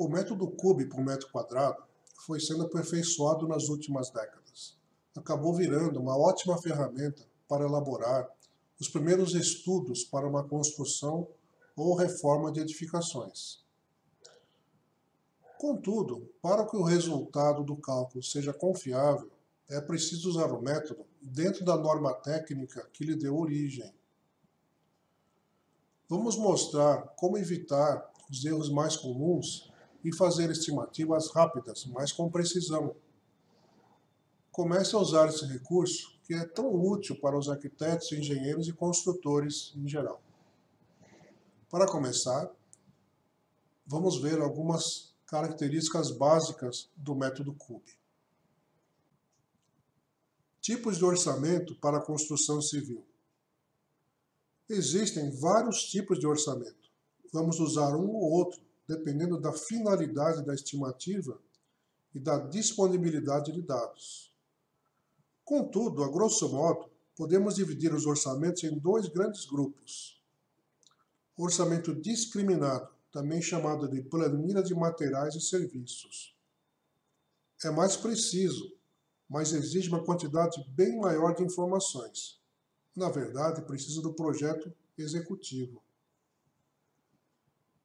O método CUB por metro quadrado foi sendo aperfeiçoado nas últimas décadas. Acabou virando uma ótima ferramenta para elaborar os primeiros estudos para uma construção ou reforma de edificações. Contudo, para que o resultado do cálculo seja confiável, é preciso usar o método dentro da norma técnica que lhe deu origem. Vamos mostrar como evitar os erros mais comuns e fazer estimativas rápidas, mas com precisão. Comece a usar esse recurso que é tão útil para os arquitetos, engenheiros e construtores em geral. Para começar, vamos ver algumas características básicas do método CUB. Tipos de orçamento para a construção civil. Existem vários tipos de orçamento. Vamos usar um ou outro, dependendo da finalidade da estimativa e da disponibilidade de dados. Contudo, a grosso modo, podemos dividir os orçamentos em dois grandes grupos. Orçamento discriminado, também chamado de planilha de materiais e serviços. É mais preciso, mas exige uma quantidade bem maior de informações. Na verdade, precisa do projeto executivo.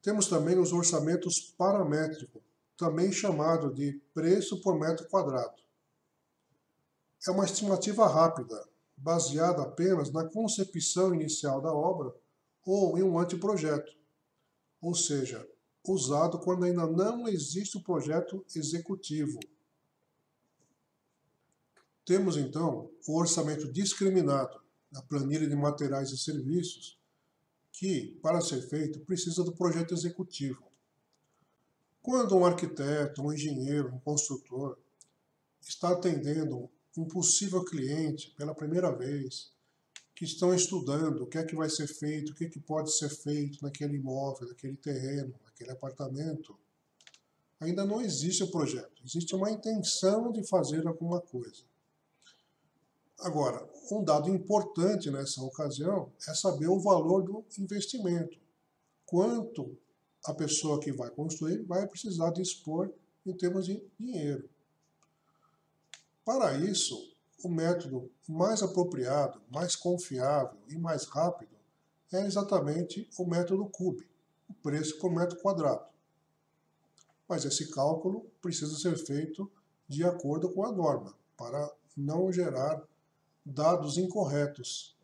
Temos também os orçamentos paramétricos, também chamado de preço por metro quadrado. É uma estimativa rápida, baseada apenas na concepção inicial da obra ou em um anteprojeto, ou seja, usado quando ainda não existe o projeto executivo. Temos, então, o orçamento discriminado, a planilha de materiais e serviços, que, para ser feito, precisa do projeto executivo. Quando um arquiteto, um engenheiro, um construtor está atendendo um possível cliente pela primeira vez, que estão estudando o que é que vai ser feito, o que é que pode ser feito naquele imóvel, naquele terreno, naquele apartamento, ainda não existe o projeto, existe uma intenção de fazer alguma coisa. Agora, um dado importante nessa ocasião é saber o valor do investimento. Quanto a pessoa que vai construir vai precisar dispor em termos de dinheiro. Para isso, o método mais apropriado, mais confiável e mais rápido é exatamente o método CUB, o preço por metro quadrado. Mas esse cálculo precisa ser feito de acordo com a norma, para não gerar dados incorretos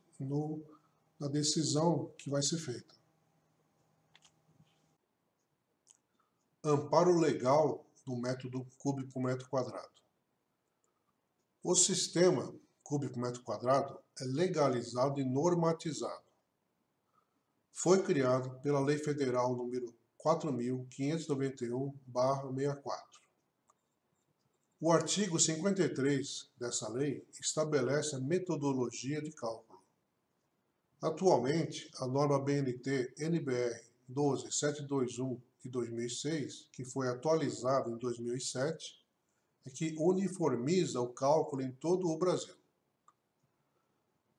na decisão que vai ser feita. Amparo legal do método CUB por metro quadrado. O sistema CUB por metro quadrado é legalizado e normatizado. Foi criado pela Lei Federal número 4.591/64. O artigo 53 dessa lei estabelece a metodologia de cálculo. Atualmente, a norma BNT NBR 12721 de 2006, que foi atualizada em 2007, é que uniformiza o cálculo em todo o Brasil.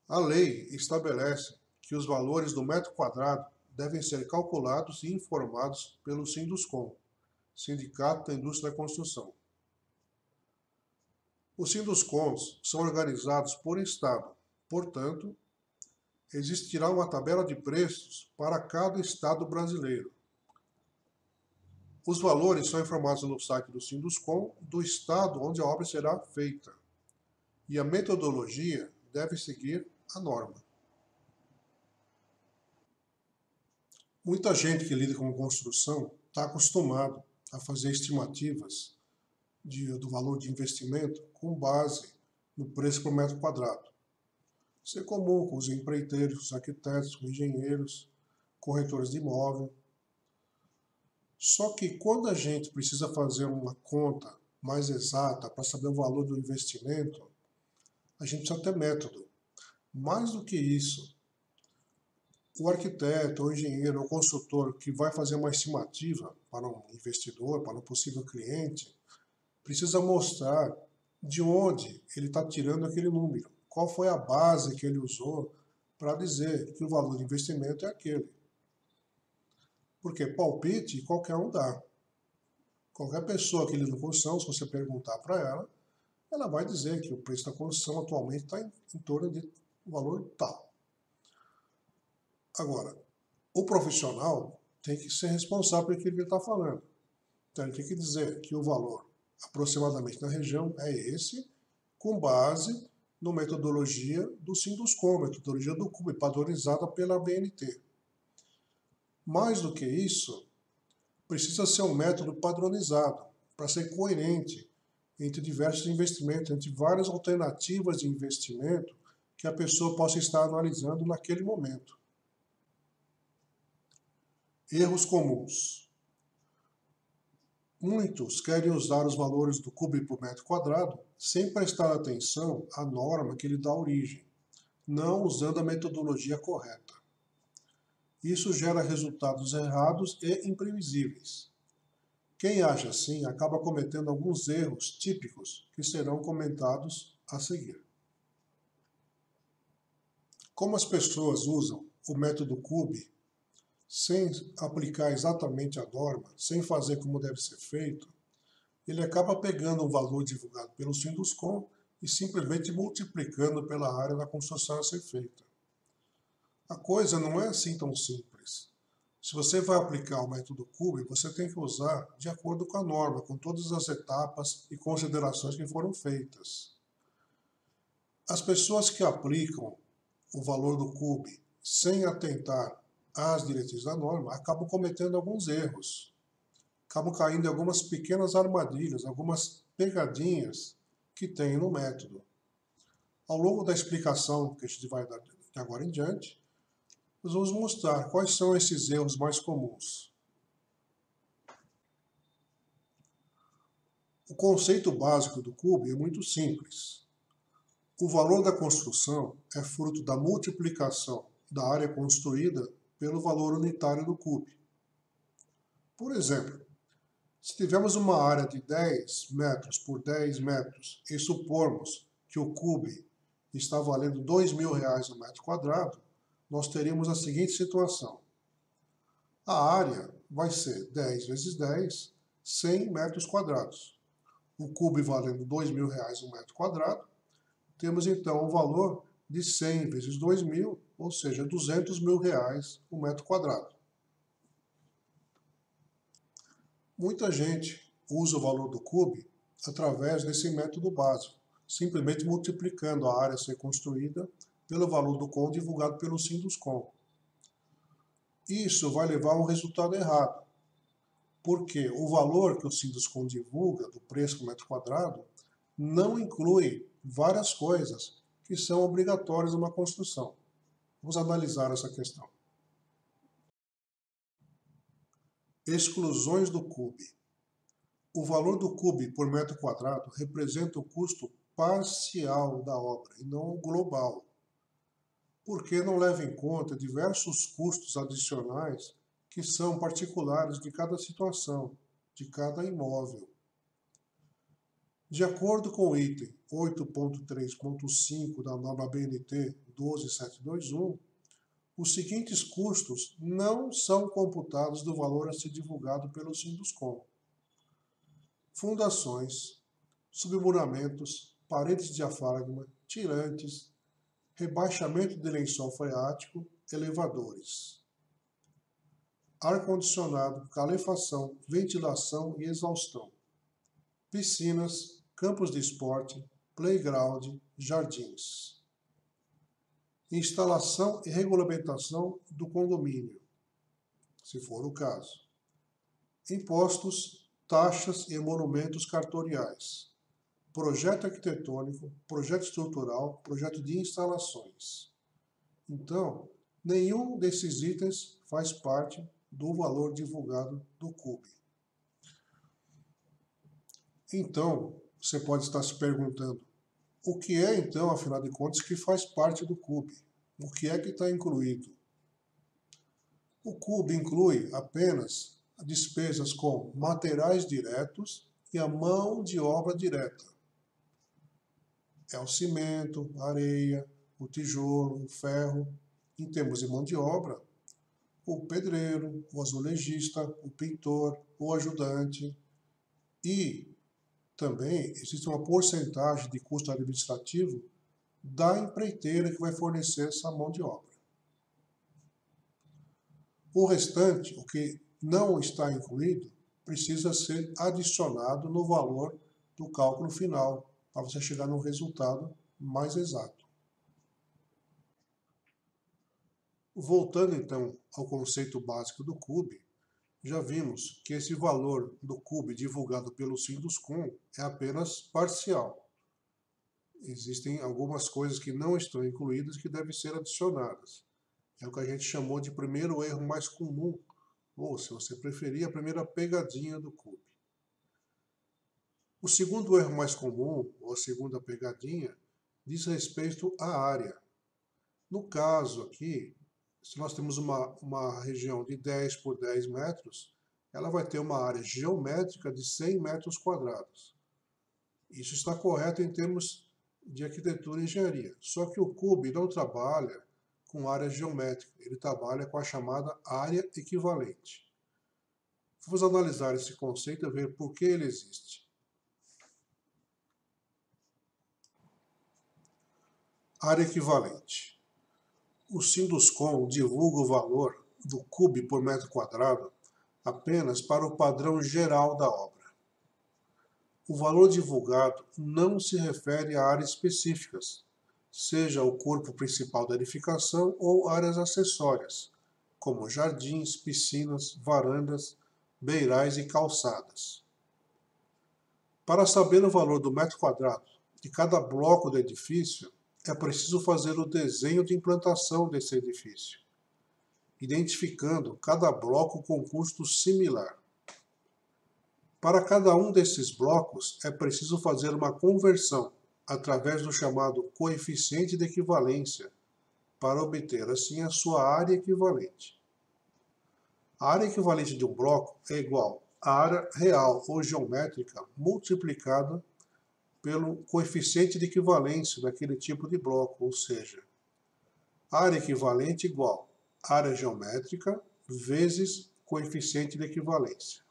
A lei estabelece que os valores do metro quadrado devem ser calculados e informados pelo Sinduscon, Sindicato da Indústria da Construção. Os Sinduscons são organizados por estado, portanto, existirá uma tabela de preços para cada estado brasileiro. Os valores são informados no site do Sinduscon do estado onde a obra será feita, e a metodologia deve seguir a norma. Muita gente que lida com construção está acostumado a fazer estimativas do valor de investimento com base no preço por metro quadrado. Isso é comum com os empreiteiros, os arquitetos, os engenheiros, corretores de imóvel. Só que quando a gente precisa fazer uma conta mais exata para saber o valor do investimento, a gente precisa ter método. Mais do que isso, o arquiteto, o engenheiro, o consultor que vai fazer uma estimativa para um investidor, para um possível cliente, precisa mostrar de onde ele está tirando aquele número, qual foi a base que ele usou para dizer que o valor de investimento é aquele. Porque palpite qualquer um dá. Qualquer pessoa que lida com construção, se você perguntar para ela, ela vai dizer que o preço da construção atualmente está em torno de um valor tal. Agora, o profissional tem que ser responsável por aquilo que ele está falando. Então, ele tem que dizer que o valor aproximadamente na região é esse, com base na metodologia do Sinduscom, metodologia do CUB, padronizada pela BNT. Mais do que isso, precisa ser um método padronizado, para ser coerente entre diversos investimentos, entre várias alternativas de investimento que a pessoa possa estar analisando naquele momento. Erros comuns. Muitos querem usar os valores do CUB por metro quadrado sem prestar atenção à norma que lhe dá origem, não usando a metodologia correta. Isso gera resultados errados e imprevisíveis. Quem age assim acaba cometendo alguns erros típicos que serão comentados a seguir. Como as pessoas usam o método CUB sem aplicar exatamente a norma, sem fazer como deve ser feito, ele acaba pegando o valor divulgado pelo Sinduscom e simplesmente multiplicando pela área da construção a ser feita. A coisa não é assim tão simples. Se você vai aplicar o método CUB, você tem que usar de acordo com a norma, com todas as etapas e considerações que foram feitas. As pessoas que aplicam o valor do CUB sem atentar às diretrizes da norma acabam cometendo alguns erros, acabam caindo em algumas pequenas armadilhas, algumas pegadinhas que tem no método. Ao longo da explicação que a gente vai dar de agora em diante, nós vamos mostrar quais são esses erros mais comuns. O conceito básico do CUB é muito simples. O valor da construção é fruto da multiplicação da área construída pelo valor unitário do CUB. Por exemplo, se tivermos uma área de 10 metros por 10 metros e supormos que o CUB está valendo R$2.000 no metro quadrado, nós teríamos a seguinte situação. A área vai ser 10 vezes 10, 100 metros quadrados. O CUB valendo R$2.000 no metro quadrado, temos então um valor de 100 vezes 2.000, ou seja, R$200.000 o metro quadrado. Muita gente usa o valor do CUB através desse método básico, simplesmente multiplicando a área a ser construída pelo valor do COM divulgado pelo Sinduscom. Isso vai levar a um resultado errado, porque o valor que o Sinduscom divulga do preço por metro quadrado não inclui várias coisas que são obrigatórias numa construção. Vamos analisar essa questão. Exclusões do CUB. O valor do CUB por metro quadrado representa o custo parcial da obra e não o global, porque não leva em conta diversos custos adicionais que são particulares de cada situação, de cada imóvel. De acordo com o item 8.3.5 da norma BNT 12721, os seguintes custos não são computados do valor a ser divulgado pelo Sinduscom: fundações, submuramentos, paredes de diafragma, tirantes, rebaixamento de lençol freático, elevadores, ar-condicionado, calefação, ventilação e exaustão, piscinas, campos de esporte, playground, jardins. Instalação e regulamentação do condomínio, se for o caso. Impostos, taxas e emolumentos cartoriais. Projeto arquitetônico, projeto estrutural, projeto de instalações. Então, nenhum desses itens faz parte do valor divulgado do CUB. Então, você pode estar se perguntando, o que é então, afinal de contas, que faz parte do CUB? O que é que está incluído? O CUB inclui apenas despesas com materiais diretos e a mão de obra direta. É o cimento, a areia, o tijolo, o ferro. Em termos de mão de obra, o pedreiro, o azulejista, o pintor, o ajudante E também existe uma porcentagem de custo administrativo da empreiteira que vai fornecer essa mão de obra. O restante, o que não está incluído, precisa ser adicionado no valor do cálculo final, para você chegar num resultado mais exato. Voltando então ao conceito básico do CUB, já vimos que esse valor do CUB divulgado pelo Sinduscon é apenas parcial. Existem algumas coisas que não estão incluídas que devem ser adicionadas. É o que a gente chamou de primeiro erro mais comum, ou, se você preferir, a primeira pegadinha do CUB. O segundo erro mais comum, ou a segunda pegadinha, diz respeito à área. No caso aqui, se nós temos uma região de 10 por 10 metros, ela vai ter uma área geométrica de 100 metros quadrados. Isso está correto em termos de arquitetura e engenharia. Só que o CUB não trabalha com área geométrica, ele trabalha com a chamada área equivalente. Vamos analisar esse conceito e ver por que ele existe. Área equivalente. O Sinduscon divulga o valor do CUB por metro quadrado apenas para o padrão geral da obra. O valor divulgado não se refere a áreas específicas, seja o corpo principal da edificação ou áreas acessórias, como jardins, piscinas, varandas, beirais e calçadas. Para saber o valor do metro quadrado de cada bloco do edifício, é preciso fazer o desenho de implantação desse edifício, identificando cada bloco com custo similar. Para cada um desses blocos, é preciso fazer uma conversão através do chamado coeficiente de equivalência, para obter assim a sua área equivalente. A área equivalente de um bloco é igual à área real ou geométrica multiplicada pelo coeficiente de equivalência daquele tipo de bloco, ou seja, área equivalente igual área geométrica vezes coeficiente de equivalência.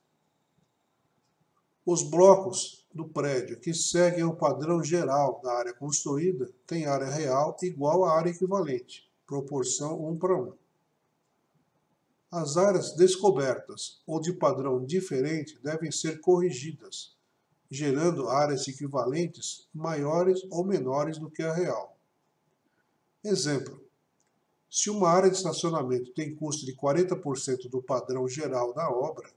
Os blocos do prédio que seguem o padrão geral da área construída têm área real igual à área equivalente, proporção 1:1. As áreas descobertas ou de padrão diferente devem ser corrigidas, gerando áreas equivalentes maiores ou menores do que a real. Exemplo: se uma área de estacionamento tem custo de 40% do padrão geral da obra,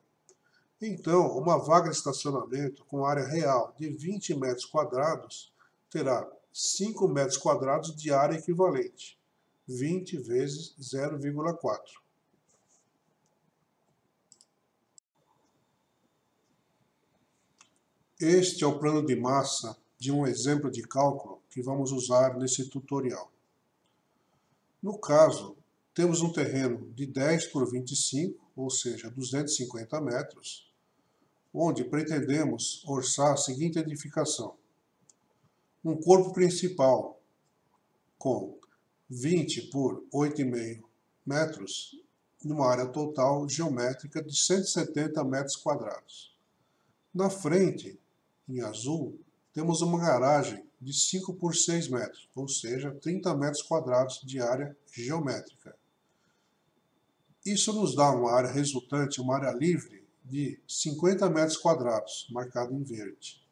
então uma vaga de estacionamento com área real de 20 metros quadrados terá 5 metros quadrados de área equivalente, 20 vezes 0,4. Este é o plano de massa de um exemplo de cálculo que vamos usar nesse tutorial. No caso, temos um terreno de 10 por 25, ou seja, 250 metros, onde pretendemos orçar a seguinte edificação. Um corpo principal com 20 por 8,5 metros, numa área total geométrica de 170 metros quadrados. Na frente, em azul, temos uma garagem de 5 por 6 metros, ou seja, 30 metros quadrados de área geométrica. Isso nos dá uma área resultante, uma área livre, de 50 metros quadrados, marcado em verde.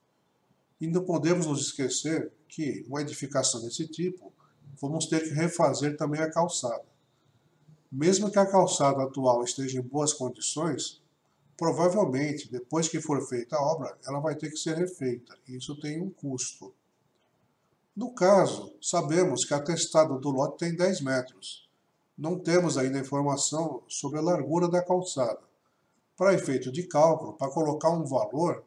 E não podemos nos esquecer que uma edificação desse tipo, vamos ter que refazer também a calçada. Mesmo que a calçada atual esteja em boas condições, provavelmente, depois que for feita a obra, ela vai ter que ser refeita, e isso tem um custo. No caso, sabemos que a atestado do lote tem 10 metros. Não temos ainda informação sobre a largura da calçada. Para efeito de cálculo, para colocar um valor,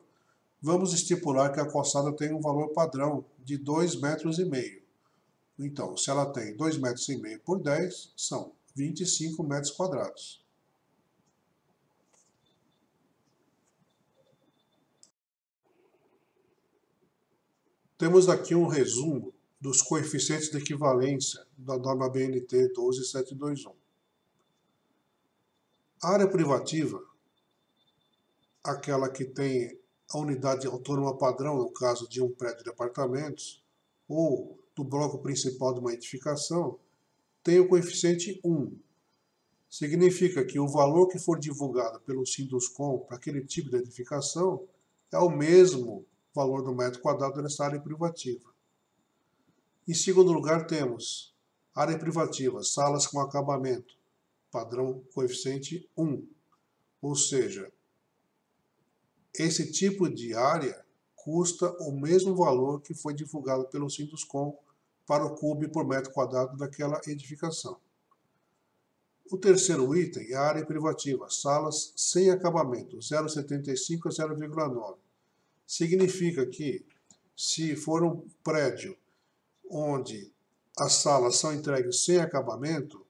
vamos estipular que a calçada tem um valor padrão de 2,5 metros. Então, se ela tem 2,5 metros por 10, são 25 metros quadrados. Temos aqui um resumo dos coeficientes de equivalência da norma BNT 12721. A área privativa, aquela que tem a unidade autônoma padrão, no caso de um prédio de apartamentos, ou do bloco principal de uma edificação, tem o coeficiente 1. Significa que o valor que for divulgado pelo Sinduscom para aquele tipo de edificação é o mesmo valor do metro quadrado nessa área privativa. Em segundo lugar, temos área privativa, salas com acabamento, padrão coeficiente 1. Ou seja, esse tipo de área custa o mesmo valor que foi divulgado pelo Sinduscom para o CUB por metro quadrado daquela edificação. O terceiro item é a área privativa, salas sem acabamento, 0,75 a 0,9. Significa que, se for um prédio onde as salas são entregues sem acabamento,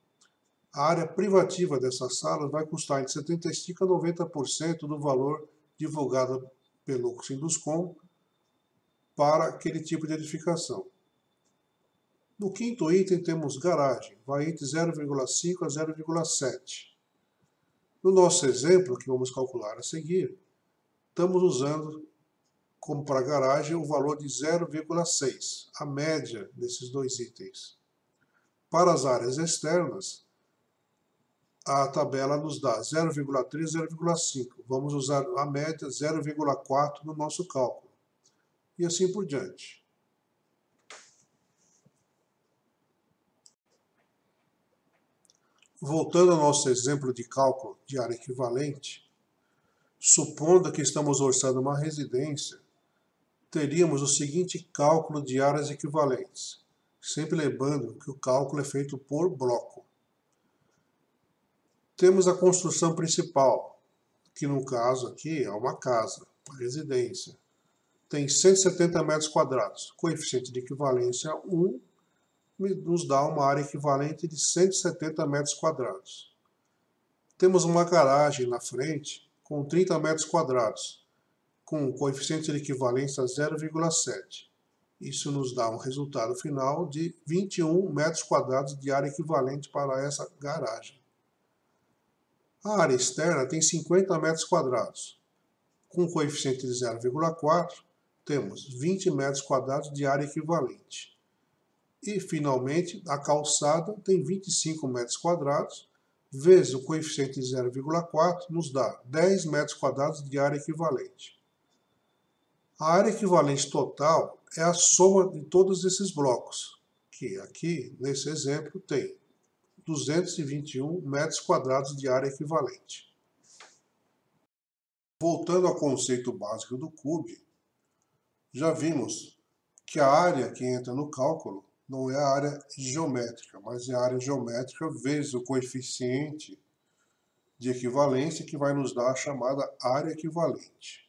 a área privativa dessas salas vai custar entre 75% a 90% do valor divulgado pelo Sinduscom para aquele tipo de edificação. No quinto item temos garagem, vai entre 0,5 a 0,7. No nosso exemplo, que vamos calcular a seguir, estamos usando como para garagem o valor de 0,6, a média desses dois itens. Para as áreas externas, a tabela nos dá 0,3 e 0,5. Vamos usar a média 0,4 no nosso cálculo. E assim por diante. Voltando ao nosso exemplo de cálculo de área equivalente, supondo que estamos orçando uma residência, teríamos o seguinte cálculo de áreas equivalentes, sempre lembrando que o cálculo é feito por bloco. Temos a construção principal, que no caso aqui é uma casa, uma residência. Tem 170 metros quadrados, coeficiente de equivalência 1, nos dá uma área equivalente de 170 metros quadrados. Temos uma garagem na frente com 30 metros quadrados, com coeficiente de equivalência 0,7. Isso nos dá um resultado final de 21 metros quadrados de área equivalente para essa garagem. A área externa tem 50 metros quadrados. Com coeficiente de 0,4, temos 20 metros quadrados de área equivalente. E, finalmente, a calçada tem 25 metros quadrados, vezes o coeficiente de 0,4, nos dá 10 metros quadrados de área equivalente. A área equivalente total é a soma de todos esses blocos, que aqui, nesse exemplo, tem 221 metros quadrados de área equivalente. Voltando ao conceito básico do CUB, já vimos que a área que entra no cálculo não é a área geométrica, mas é a área geométrica vezes o coeficiente de equivalência que vai nos dar a chamada área equivalente.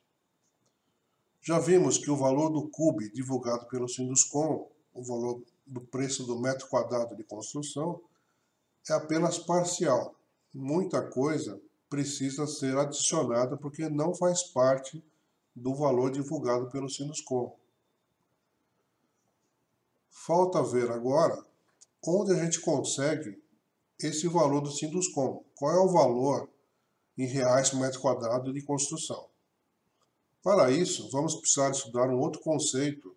Já vimos que o valor do CUB divulgado pelo Sinduscom, o valor do preço do metro quadrado de construção, é apenas parcial. Muita coisa precisa ser adicionada porque não faz parte do valor divulgado pelo Sinduscom. Falta ver agora onde a gente consegue esse valor do Sinduscom. Qual é o valor em reais por metro quadrado de construção? Para isso, vamos precisar estudar um outro conceito,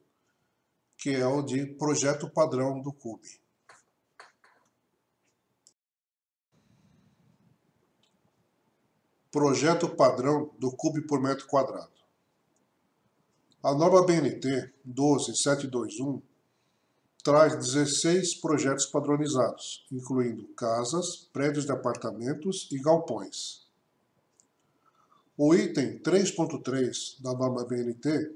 que é o de projeto padrão do CUB. Projeto padrão do CUB por metro quadrado. A norma BNT 12721 traz 16 projetos padronizados, incluindo casas, prédios de apartamentos e galpões. O item 3.3 da norma BNT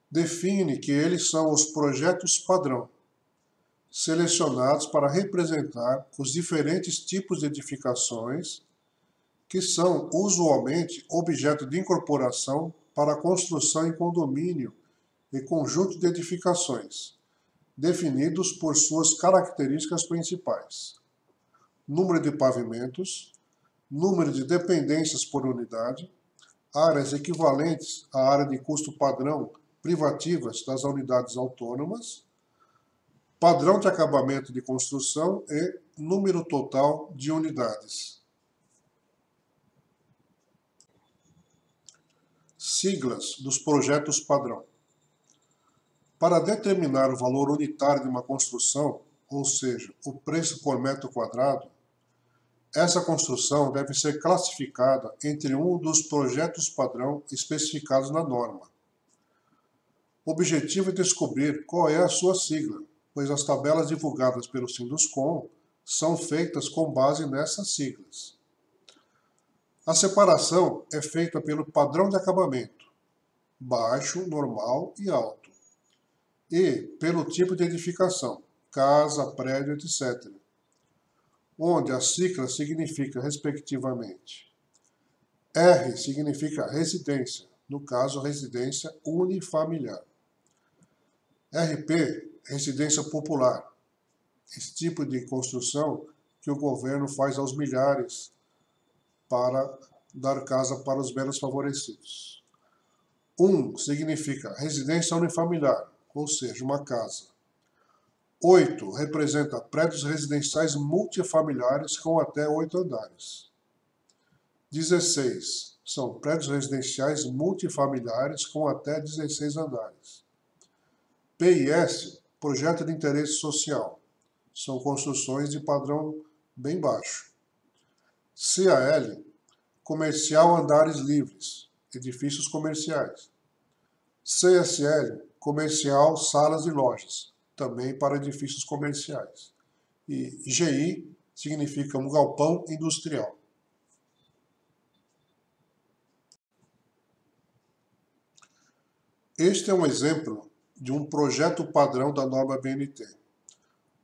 define que eles são os projetos padrão, selecionados para representar os diferentes tipos de edificações que são usualmente objeto de incorporação para a construção em condomínio e conjunto de edificações, definidos por suas características principais: número de pavimentos, número de dependências por unidade, áreas equivalentes à área de custo padrão privativas das unidades autônomas, padrão de acabamento de construção e número total de unidades. Siglas dos projetos padrão. Para determinar o valor unitário de uma construção, ou seja, o preço por metro quadrado, essa construção deve ser classificada entre um dos projetos padrão especificados na norma. O objetivo é descobrir qual é a sua sigla, pois as tabelas divulgadas pelo Sinduscom são feitas com base nessas siglas. A separação é feita pelo padrão de acabamento, baixo, normal e alto, e pelo tipo de edificação, casa, prédio, etc., onde a sigla significa, respectivamente, R significa residência, no caso, residência unifamiliar. RP, residência popular, esse tipo de construção que o governo faz aos milhares para dar casa para os menos favorecidos. Significa residência unifamiliar, ou seja, uma casa. 8 representa prédios residenciais multifamiliares com até 8 andares. 16 são prédios residenciais multifamiliares com até 16 andares. P e S, projeto de interesse social, são construções de padrão bem baixo. CAL, comercial andares livres, edifícios comerciais. CSL, comercial salas e lojas, também para edifícios comerciais. E GI significa um galpão industrial. Este é um exemplo de um projeto padrão da norma BNT.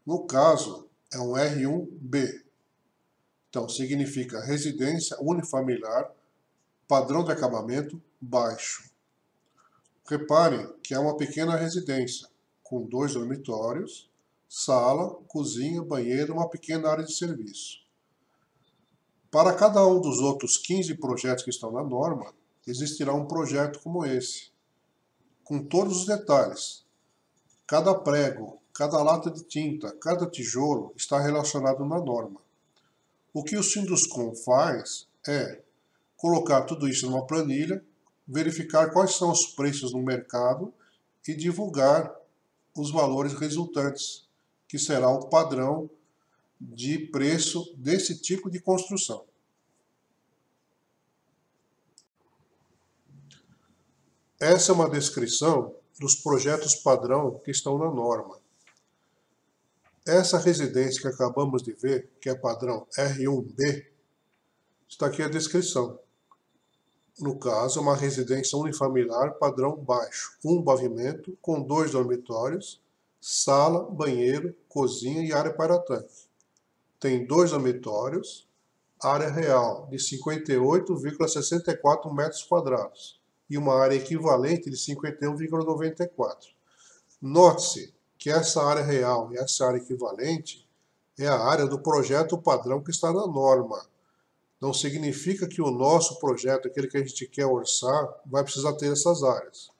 No caso, é um R1B. Então, significa residência unifamiliar, padrão de acabamento baixo. Reparem que é uma pequena residência, com 2 dormitórios, sala, cozinha, banheiro e uma pequena área de serviço. Para cada um dos outros 15 projetos que estão na norma, existirá um projeto como esse, com todos os detalhes. Cada prego, cada lata de tinta, cada tijolo está relacionado na norma. O que o Sinduscom faz é colocar tudo isso numa planilha, verificar quais são os preços no mercado e divulgar os valores resultantes, que será o padrão de preço desse tipo de construção. Essa é uma descrição dos projetos padrão que estão na norma. Essa residência que acabamos de ver, que é padrão R1B, está aqui a descrição. No caso, é uma residência unifamiliar padrão baixo, um pavimento com 2 dormitórios, sala, banheiro, cozinha e área para tanque. Tem 2 dormitórios, área real de 58,64 metros quadrados e uma área equivalente de 51,94. Note-se que essa área real e essa área equivalente é a área do projeto padrão que está na norma. Não significa que o nosso projeto, aquele que a gente quer orçar, vai precisar ter essas áreas.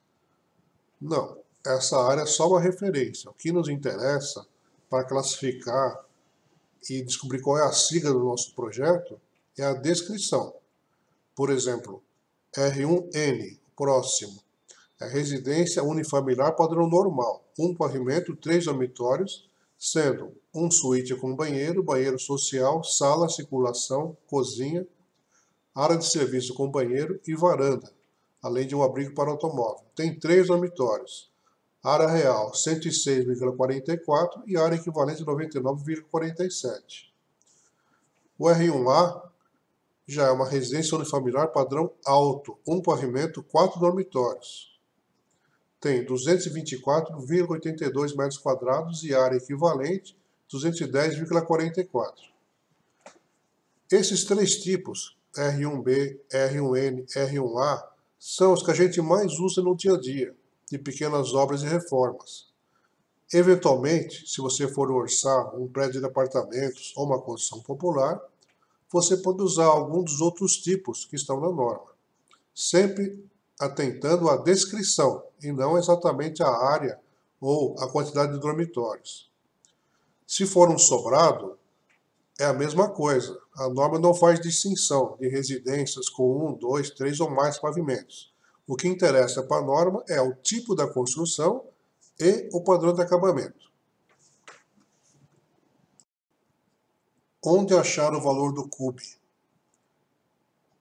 Não, essa área é só uma referência. O que nos interessa para classificar e descobrir qual é a sigla do nosso projeto é a descrição. Por exemplo, R1N, próximo, é residência unifamiliar padrão normal, um pavimento, 3 dormitórios, sendo um suíte com banheiro, banheiro social, sala, circulação, cozinha, área de serviço com banheiro e varanda, além de um abrigo para automóvel. Tem 3 dormitórios, área real 106,44 e área equivalente 99,47. O R1A já é uma residência unifamiliar padrão alto, um pavimento, 4 dormitórios. Tem 224,82 metros quadrados e área equivalente 210,44. Esses 3 tipos, R1B, R1N, R1A, são os que a gente mais usa no dia a dia, de pequenas obras e reformas. Eventualmente, se você for orçar um prédio de apartamentos ou uma construção popular, você pode usar algum dos outros tipos que estão na norma, sempre atentando à descrição e não exatamente à área ou à quantidade de dormitórios. Se for um sobrado, é a mesma coisa. A norma não faz distinção de residências com 1, 2, 3 ou mais pavimentos. O que interessa para a norma é o tipo da construção e o padrão de acabamento. Onde achar o valor do CUB?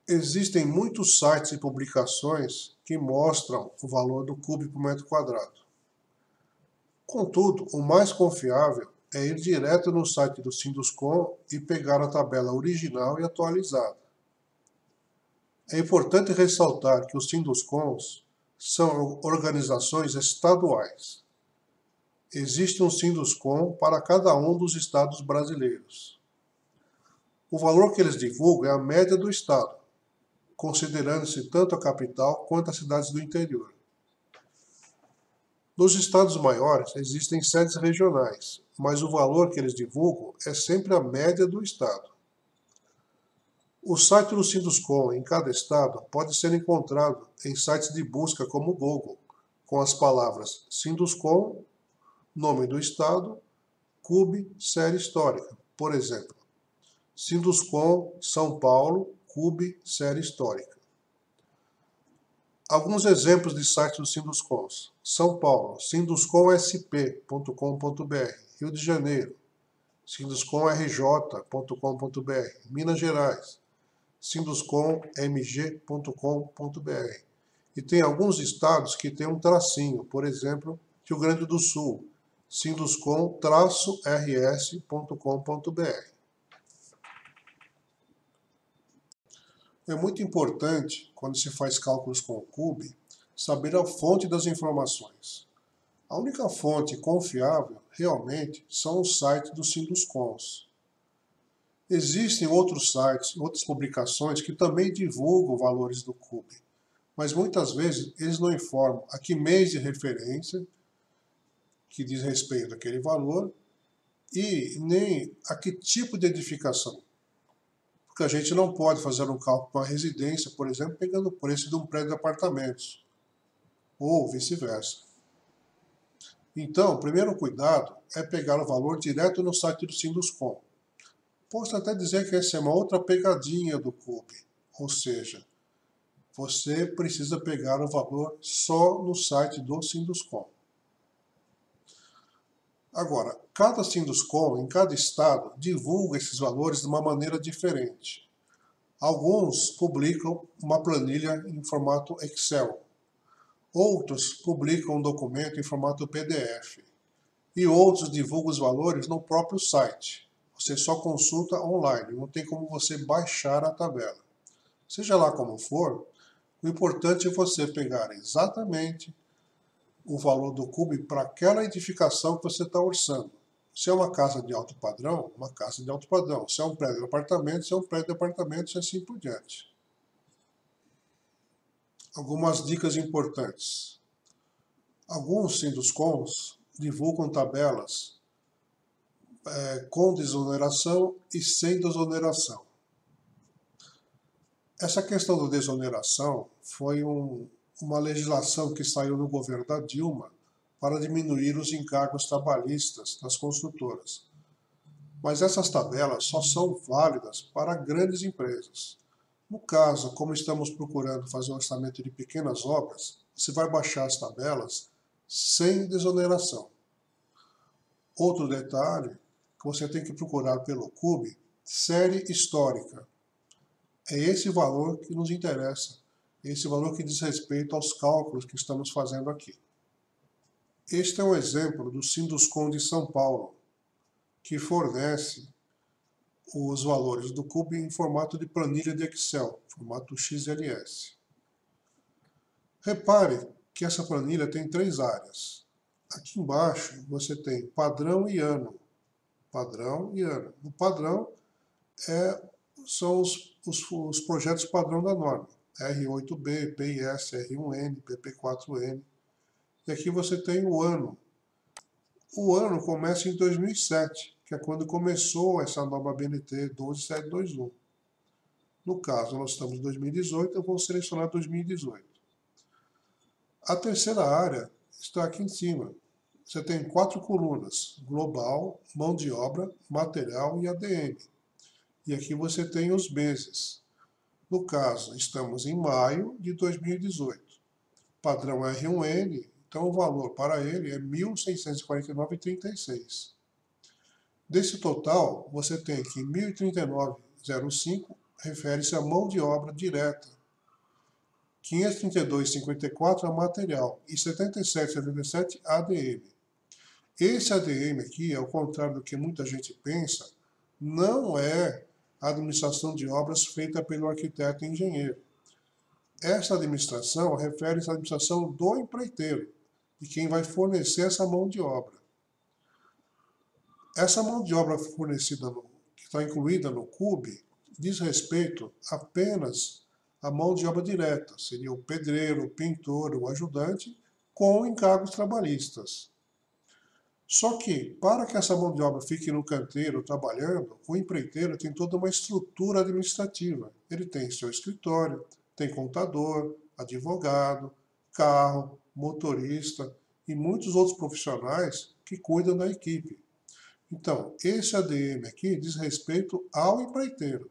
Existem muitos sites e publicações que mostram o valor do CUB por metro quadrado. Contudo, o mais confiável é ir direto no site do Sinduscom e pegar a tabela original e atualizada. É importante ressaltar que os Sinduscoms são organizações estaduais. Existe um Sinduscom para cada um dos estados brasileiros. O valor que eles divulgam é a média do estado, considerando-se tanto a capital quanto as cidades do interior. Nos estados maiores existem sedes regionais, mas o valor que eles divulgam é sempre a média do estado. O site do Sinduscom em cada estado pode ser encontrado em sites de busca como o Google, com as palavras Sinduscom, nome do estado, CUB, série histórica. Por exemplo, Sinduscom São Paulo, CUB, série histórica. Alguns exemplos de sites do Sinduscoms. São Paulo, sinduscomsp.com.br. Rio de Janeiro, sinduscomrj.com.br. Minas Gerais, sinduscommg.com.br. E tem alguns estados que têm um tracinho, por exemplo, Rio Grande do Sul, sinduscom-rs.com.br. É muito importante, quando se faz cálculos com o CUB, saber a fonte das informações. A única fonte confiável, realmente, são os sites dos Sinduscoms. Existem outros sites, outras publicações que também divulgam valores do CUB, mas muitas vezes eles não informam a que mês de referência, que diz respeito àquele valor, e nem a que tipo de edificação. Porque a gente não pode fazer um cálculo com a residência, por exemplo, pegando o preço de um prédio de apartamentos, ou vice-versa. Então, o primeiro cuidado é pegar o valor direto no site do Sinduscom. Posso até dizer que essa é uma outra pegadinha do CUB, ou seja, você precisa pegar o valor só no site do Sinduscom. Agora, cada Sinduscom, em cada estado, divulga esses valores de uma maneira diferente. Alguns publicam uma planilha em formato Excel. Outros publicam um documento em formato PDF. E outros divulgam os valores no próprio site. Você só consulta online, não tem como você baixar a tabela. Seja lá como for, o importante é você pegar exatamente o valor do CUB para aquela edificação que você está orçando. Se é uma casa de alto padrão, uma casa de alto padrão. Se é um prédio de apartamento, se é um prédio de apartamento, e assim por diante. Algumas dicas importantes. Alguns Sinduscoms divulgam tabelas com desoneração e sem desoneração. Essa questão da desoneração foi uma legislação que saiu no governo da Dilma para diminuir os encargos trabalhistas das construtoras. Mas essas tabelas só são válidas para grandes empresas. No caso, como estamos procurando fazer um orçamento de pequenas obras, você vai baixar as tabelas sem desoneração. Outro detalhe, que você tem que procurar pelo CUB, série histórica. É esse valor que nos interessa, é esse valor que diz respeito aos cálculos que estamos fazendo aqui. Este é um exemplo do Sinduscom de São Paulo, que fornece os valores do CUB em formato de planilha de Excel, formato XLS. Repare que essa planilha tem 3 áreas. Aqui embaixo você tem padrão e ano. Padrão e ano. O padrão são os projetos padrão da norma. R8B, PIS, R1N, PP4N. E aqui você tem o ano. O ano começa em 2007, que é quando começou essa nova BNT 12721. No caso, nós estamos em 2018, eu vou selecionar 2018. A terceira área está aqui em cima. Você tem 4 colunas: global, mão de obra, material e ADM. E aqui você tem os meses. No caso, estamos em maio de 2018. padrão R1N, então o valor para ele é R$ 1.649,36. Desse total, você tem que R$ 1.039,05 refere-se à mão de obra direta, R$ 532,54 a material e R$ 77,77 ADM. Esse ADM aqui, ao contrário do que muita gente pensa, não é a administração de obras feita pelo arquiteto e engenheiro. Essa administração refere-se à administração do empreiteiro, de quem vai fornecer essa mão de obra. Essa mão de obra fornecida, que está incluída no CUB, diz respeito apenas à mão de obra direta, seria o pedreiro, o pintor, o ajudante, com encargos trabalhistas. Só que, para que essa mão de obra fique no canteiro trabalhando, o empreiteiro tem toda uma estrutura administrativa. Ele tem seu escritório, tem contador, advogado, carro, motorista e muitos outros profissionais que cuidam da equipe. Então, esse ADM aqui diz respeito ao empreiteiro.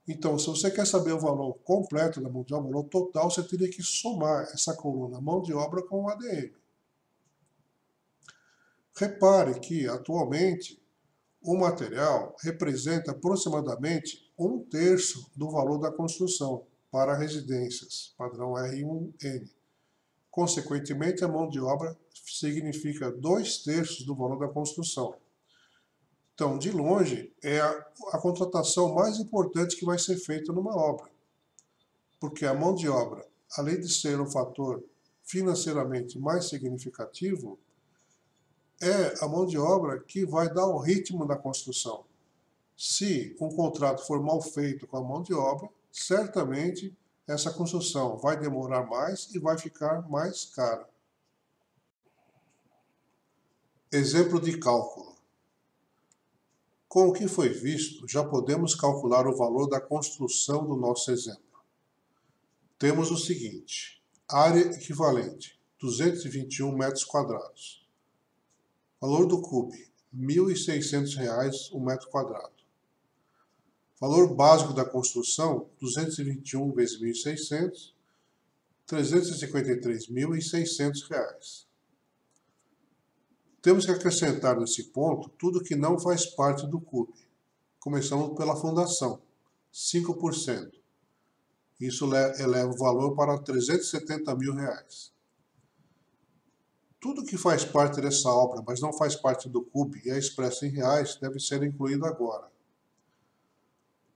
Então, se você quer saber o valor completo da mão de obra, o valor total, você teria que somar essa coluna mão de obra com o ADM. Repare que, atualmente, o material representa aproximadamente 1/3 do valor da construção para residências, padrão R1N. Consequentemente, a mão de obra significa 2/3 do valor da construção. Então, de longe, é a contratação mais importante que vai ser feita numa obra. Porque a mão de obra, além de ser um fator financeiramente mais significativo, é a mão de obra que vai dar o ritmo da construção. Se um contrato for mal feito com a mão de obra, certamente essa construção vai demorar mais e vai ficar mais cara. Exemplo de cálculo. Com o que foi visto, já podemos calcular o valor da construção do nosso exemplo. Temos o seguinte: área equivalente, 221 metros quadrados. Valor do CUB, R$ 1.600 o metro quadrado. Valor básico da construção, 221 vezes 1.600, R$ 353.600. Temos que acrescentar nesse ponto tudo que não faz parte do CUB, começando pela fundação, 5%. Isso eleva o valor para R$ 370.000. Tudo que faz parte dessa obra, mas não faz parte do CUB e é expresso em reais, deve ser incluído agora.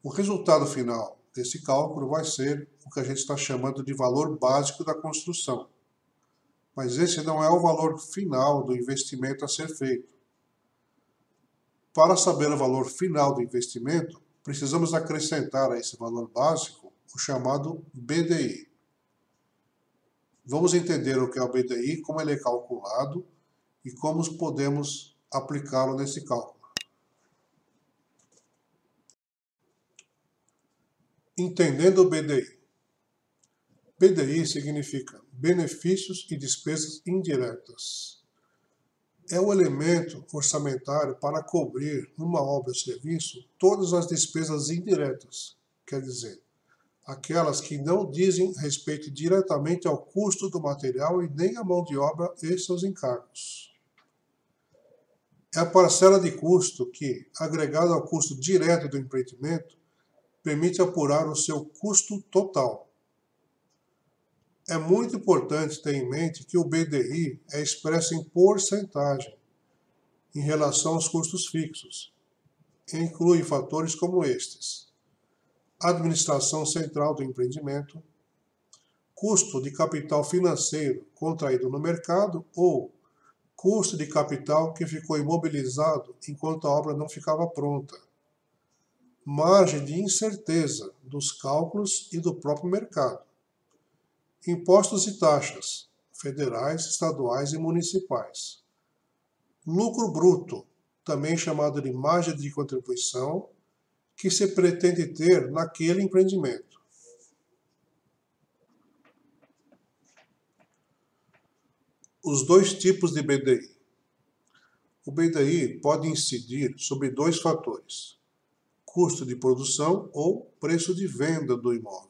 O resultado final desse cálculo vai ser o que a gente está chamando de valor básico da construção. Mas esse não é o valor final do investimento a ser feito. Para saber o valor final do investimento, precisamos acrescentar a esse valor básico o chamado BDI. Vamos entender o que é o BDI, como ele é calculado e como podemos aplicá-lo nesse cálculo. Entendendo o BDI. BDI significa benefícios e despesas indiretas. É o elemento orçamentário para cobrir, numa obra ou serviço, todas as despesas indiretas, quer dizer, aquelas que não dizem respeito diretamente ao custo do material e nem à mão de obra e seus encargos. É a parcela de custo que, agregada ao custo direto do empreendimento, permite apurar o seu custo total. É muito importante ter em mente que o BDI é expresso em porcentagem em relação aos custos fixos. Inclui fatores como estes: administração central do empreendimento, custo de capital financeiro contraído no mercado ou custo de capital que ficou imobilizado enquanto a obra não ficava pronta, margem de incerteza dos cálculos e do próprio mercado, impostos e taxas, federais, estaduais e municipais. Lucro bruto, também chamado de margem de contribuição, que se pretende ter naquele empreendimento. Os dois tipos de BDI. O BDI pode incidir sobre dois fatores: custo de produção ou preço de venda do imóvel.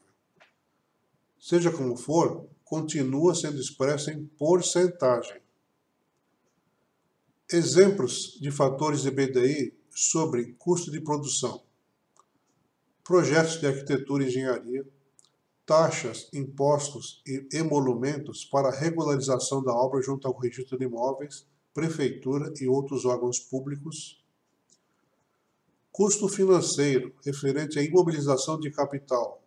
Seja como for, continua sendo expressa em porcentagem. Exemplos de fatores de BDI sobre custo de produção: projetos de arquitetura e engenharia, taxas, impostos e emolumentos para regularização da obra junto ao registro de imóveis, prefeitura e outros órgãos públicos, custo financeiro referente à imobilização de capital,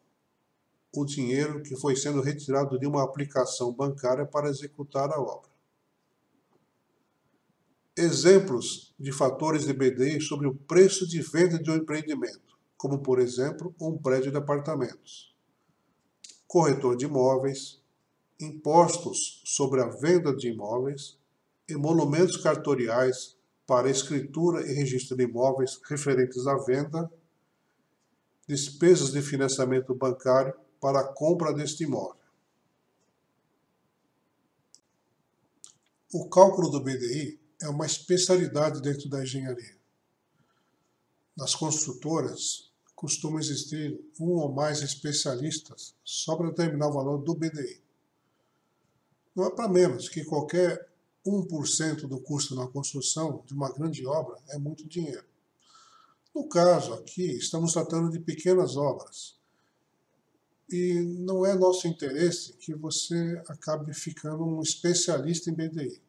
o dinheiro que foi sendo retirado de uma aplicação bancária para executar a obra. Exemplos de fatores de BDI sobre o preço de venda de um empreendimento, como, por exemplo, um prédio de apartamentos, corretor de imóveis, impostos sobre a venda de imóveis, emolumentos cartoriais para escritura e registro de imóveis referentes à venda, despesas de financiamento bancário para a compra deste imóvel. O cálculo do BDI é uma especialidade dentro da engenharia. Nas construtoras, costuma existir um ou mais especialistas só para determinar o valor do BDI. Não é para menos que qualquer 1% do custo na construção de uma grande obra é muito dinheiro. No caso aqui, estamos tratando de pequenas obras. E não é nosso interesse que você acabe ficando um especialista em BDI.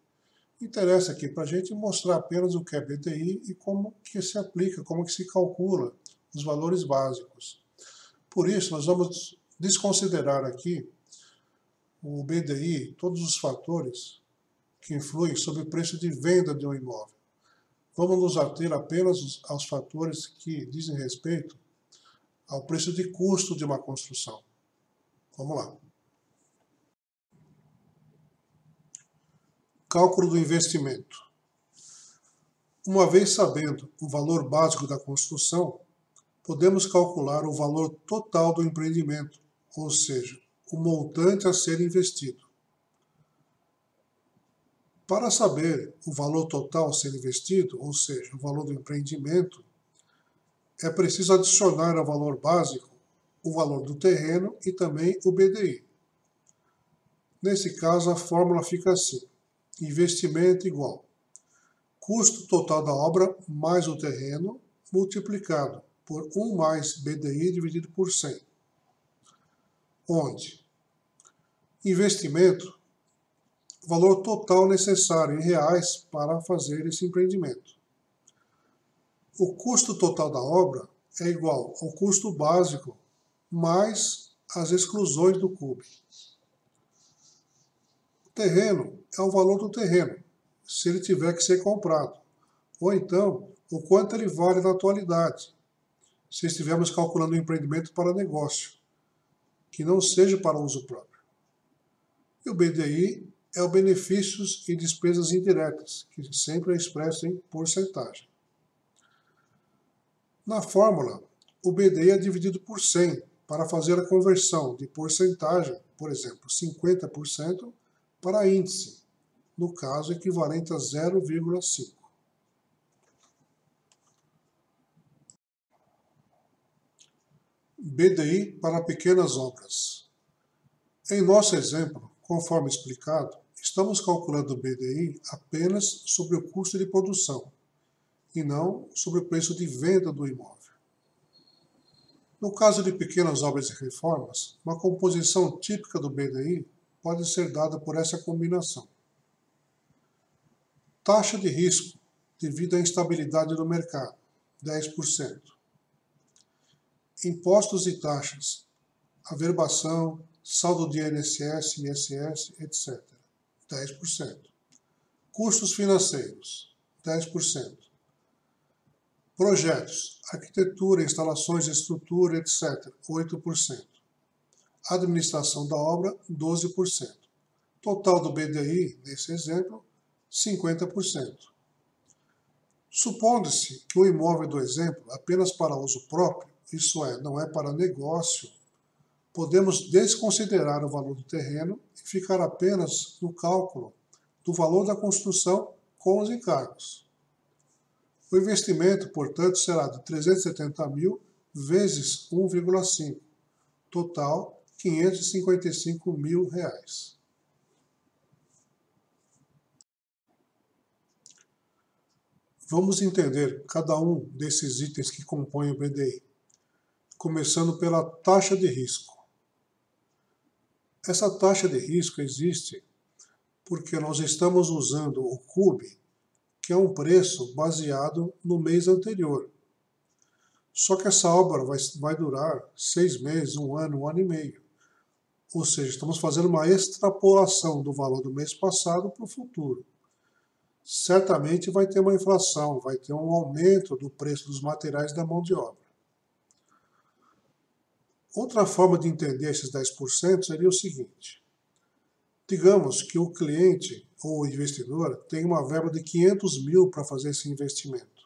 Interessa aqui para a gente mostrar apenas o que é BDI e como que se aplica, como que se calcula os valores básicos. Por isso, nós vamos desconsiderar aqui o BDI, todos os fatores que influem sobre o preço de venda de um imóvel. Vamos nos ater apenas aos fatores que dizem respeito ao preço de custo de uma construção. Vamos lá. Cálculo do investimento. Uma vez sabendo o valor básico da construção, podemos calcular o valor total do empreendimento, ou seja, o montante a ser investido. Para saber o valor total a ser investido, ou seja, o valor do empreendimento, é preciso adicionar ao valor básico o valor do terreno e também o BDI. Nesse caso, a fórmula fica assim: investimento igual custo total da obra mais o terreno multiplicado por 1 mais BDI dividido por 100, onde investimento, valor total necessário em reais para fazer esse empreendimento. O custo total da obra é igual ao custo básico mais as exclusões do CUB. O terreno é o valor do terreno, se ele tiver que ser comprado, ou então o quanto ele vale na atualidade, se estivermos calculando um empreendimento para negócio, que não seja para uso próprio. E o BDI é o benefícios e despesas indiretas, que sempre é expresso em porcentagem. Na fórmula, o BDI é dividido por 100 para fazer a conversão de porcentagem, por exemplo, 50% para índice, no caso equivalente a 0,5. BDI para pequenas obras. Em nosso exemplo, conforme explicado, estamos calculando o BDI apenas sobre o custo de produção e não sobre o preço de venda do imóvel. No caso de pequenas obras e reformas, uma composição típica do BDI pode ser dada por essa combinação: taxa de risco devido à instabilidade do mercado, 10%. Impostos e taxas, averbação, saldo de INSS, ISS, etc., 10%. Custos financeiros, 10%. Projetos, arquitetura, instalações de estrutura, etc., 8%. Administração da obra, 12%. Total do BDI, nesse exemplo, 50%. Supondo-se que o imóvel do exemplo é apenas para uso próprio, isso é, não é para negócio, podemos desconsiderar o valor do terreno e ficar apenas no cálculo do valor da construção com os encargos. O investimento, portanto, será de 370 mil vezes 1,5, total 555 mil reais. Vamos entender cada um desses itens que compõem o BDI, começando pela taxa de risco. Essa taxa de risco existe porque nós estamos usando o CUB, que é um preço baseado no mês anterior. Só que essa obra vai durar 6 meses, 1 ano, 1 ano e meio. Ou seja, estamos fazendo uma extrapolação do valor do mês passado para o futuro. Certamente vai ter uma inflação, vai ter um aumento do preço dos materiais e da mão de obra. Outra forma de entender esses 10% seria o seguinte. Digamos que o cliente ou o investidor tem uma verba de 500 mil para fazer esse investimento.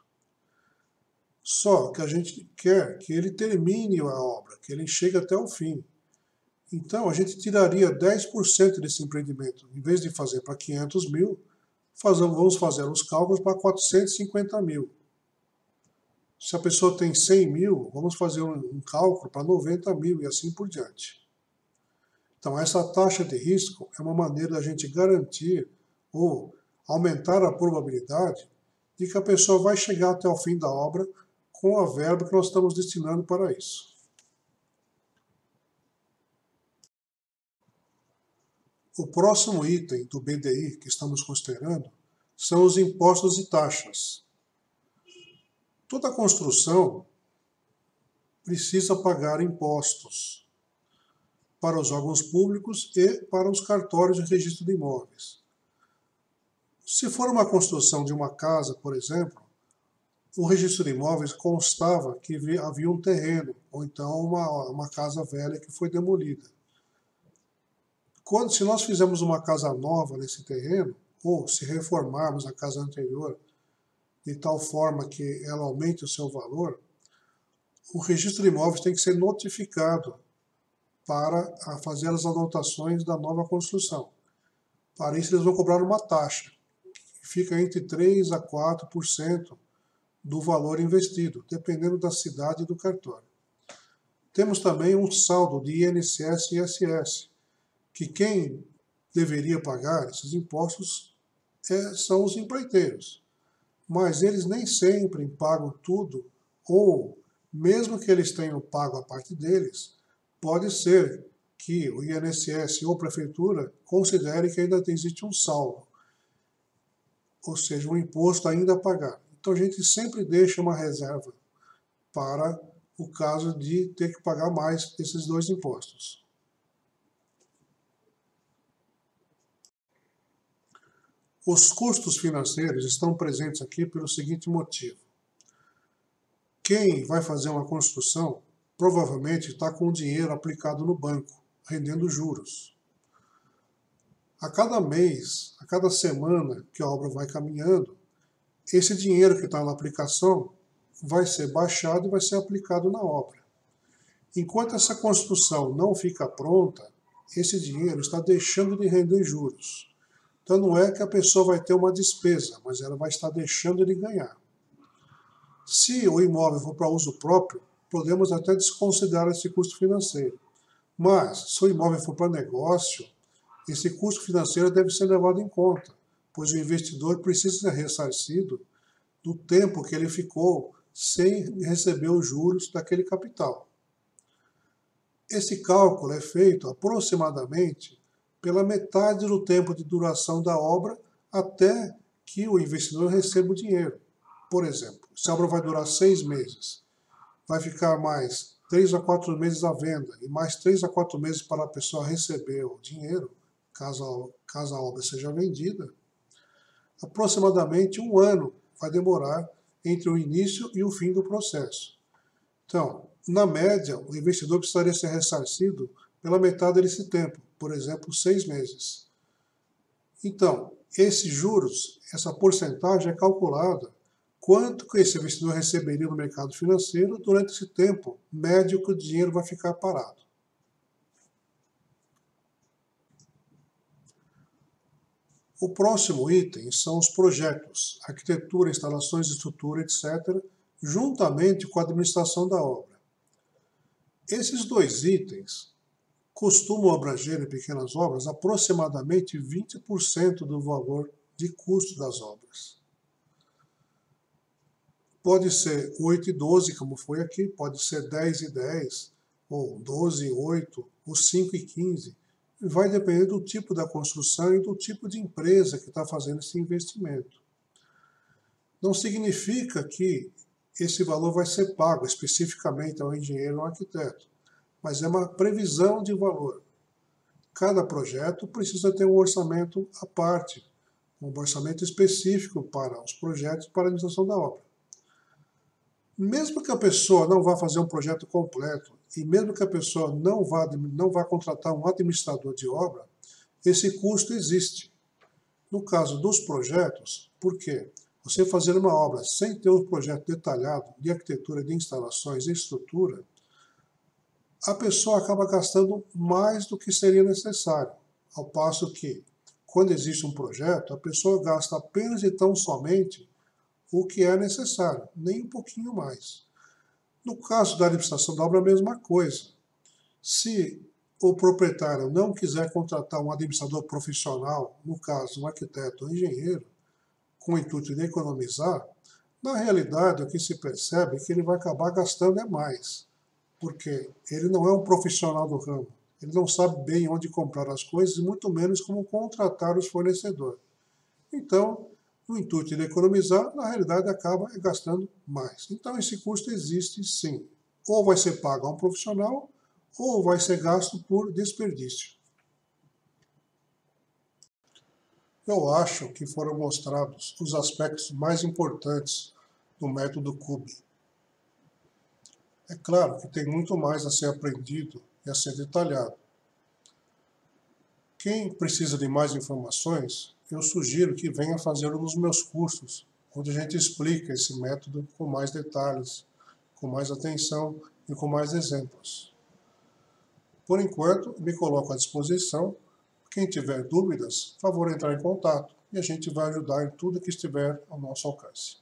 Só que a gente quer que ele termine a obra, que ele chegue até o fim. Então a gente tiraria 10% desse empreendimento. Em vez de fazer para 500 mil, vamos fazer os cálculos para 450 mil. Se a pessoa tem 100 mil, vamos fazer um cálculo para 90 mil e assim por diante. Então, essa taxa de risco é uma maneira da gente garantir ou aumentar a probabilidade de que a pessoa vai chegar até o fim da obra com a verba que nós estamos destinando para isso. O próximo item do BDI que estamos considerando são os impostos e taxas. Toda construção precisa pagar impostos para os órgãos públicos e para os cartórios de registro de imóveis. Se for uma construção de uma casa, por exemplo, o registro de imóveis constava que havia um terreno, ou então uma casa velha que foi demolida. Se nós fizermos uma casa nova nesse terreno, ou se reformarmos a casa anterior, de tal forma que ela aumente o seu valor, o registro de imóveis tem que ser notificado para fazer as anotações da nova construção. Para isso, eles vão cobrar uma taxa, que fica entre 3% a 4% do valor investido, dependendo da cidade e do cartório. Temos também um saldo de INSS e ISS, que quem deveria pagar esses impostos são os empreiteiros. Mas eles nem sempre pagam tudo, ou mesmo que eles tenham pago a parte deles, pode ser que o INSS ou a prefeitura considere que ainda existe um saldo, ou seja, um imposto ainda a pagar. Então a gente sempre deixa uma reserva para o caso de ter que pagar mais esses dois impostos. Os custos financeiros estão presentes aqui pelo seguinte motivo. Quem vai fazer uma construção provavelmente está com o dinheiro aplicado no banco, rendendo juros. A cada mês, a cada semana que a obra vai caminhando, esse dinheiro que está na aplicação vai ser baixado e vai ser aplicado na obra. Enquanto essa construção não fica pronta, esse dinheiro está deixando de render juros. Então não é que a pessoa vai ter uma despesa, mas ela vai estar deixando de ganhar. Se o imóvel for para uso próprio, podemos até desconsiderar esse custo financeiro. Mas, se o imóvel for para negócio, esse custo financeiro deve ser levado em conta, pois o investidor precisa ser ressarcido do tempo que ele ficou sem receber os juros daquele capital. Esse cálculo é feito aproximadamente pela metade do tempo de duração da obra até que o investidor receba o dinheiro. Por exemplo, se a obra vai durar 6 meses, vai ficar mais 3 a 4 meses à venda e mais 3 a 4 meses para a pessoa receber o dinheiro, caso a obra seja vendida, aproximadamente 1 ano vai demorar entre o início e o fim do processo. Então, na média, o investidor precisaria ser ressarcido pela metade desse tempo, por exemplo, 6 meses. Então, esses juros, essa porcentagem é calculada quanto que esse investidor receberia no mercado financeiro durante esse tempo médio que o dinheiro vai ficar parado. O próximo item são os projetos, arquitetura, instalações, estrutura, etc., juntamente com a administração da obra. Esses dois itens costumam abranger em pequenas obras aproximadamente 20% do valor de custo das obras. Pode ser 8 e 12, como foi aqui, pode ser 10 e 10, ou 12 e 8, ou 5 e 15. Vai depender do tipo da construção e do tipo de empresa que está fazendo esse investimento. Não significa que esse valor vai ser pago especificamente ao engenheiro ou ao arquiteto, mas é uma previsão de valor. Cada projeto precisa ter um orçamento à parte, um orçamento específico para os projetos para a administração da obra. Mesmo que a pessoa não vá fazer um projeto completo e mesmo que a pessoa não vá contratar um administrador de obra, esse custo existe. No caso dos projetos, por quê? Você fazer uma obra sem ter um projeto detalhado de arquitetura, de instalações e estrutura, a pessoa acaba gastando mais do que seria necessário. Ao passo que, quando existe um projeto, a pessoa gasta apenas e tão somente o que é necessário, nem um pouquinho mais. No caso da administração da obra, a mesma coisa. Se o proprietário não quiser contratar um administrador profissional, no caso um arquiteto ou engenheiro, com o intuito de economizar, na realidade o que se percebe é que ele vai acabar gastando mais, porque ele não é um profissional do ramo, ele não sabe bem onde comprar as coisas e muito menos como contratar os fornecedores. Então, no intuito de economizar, na realidade acaba gastando mais. Então esse custo existe sim. Ou vai ser pago a um profissional, ou vai ser gasto por desperdício. Eu acho que foram mostrados os aspectos mais importantes do método CUB. É claro que tem muito mais a ser aprendido e a ser detalhado. Quem precisa de mais informações, eu sugiro que venha fazê-lo nos meus cursos, onde a gente explica esse método com mais detalhes, com mais atenção e com mais exemplos. Por enquanto, me coloco à disposição. Quem tiver dúvidas, favor entrar em contato e a gente vai ajudar em tudo que estiver ao nosso alcance.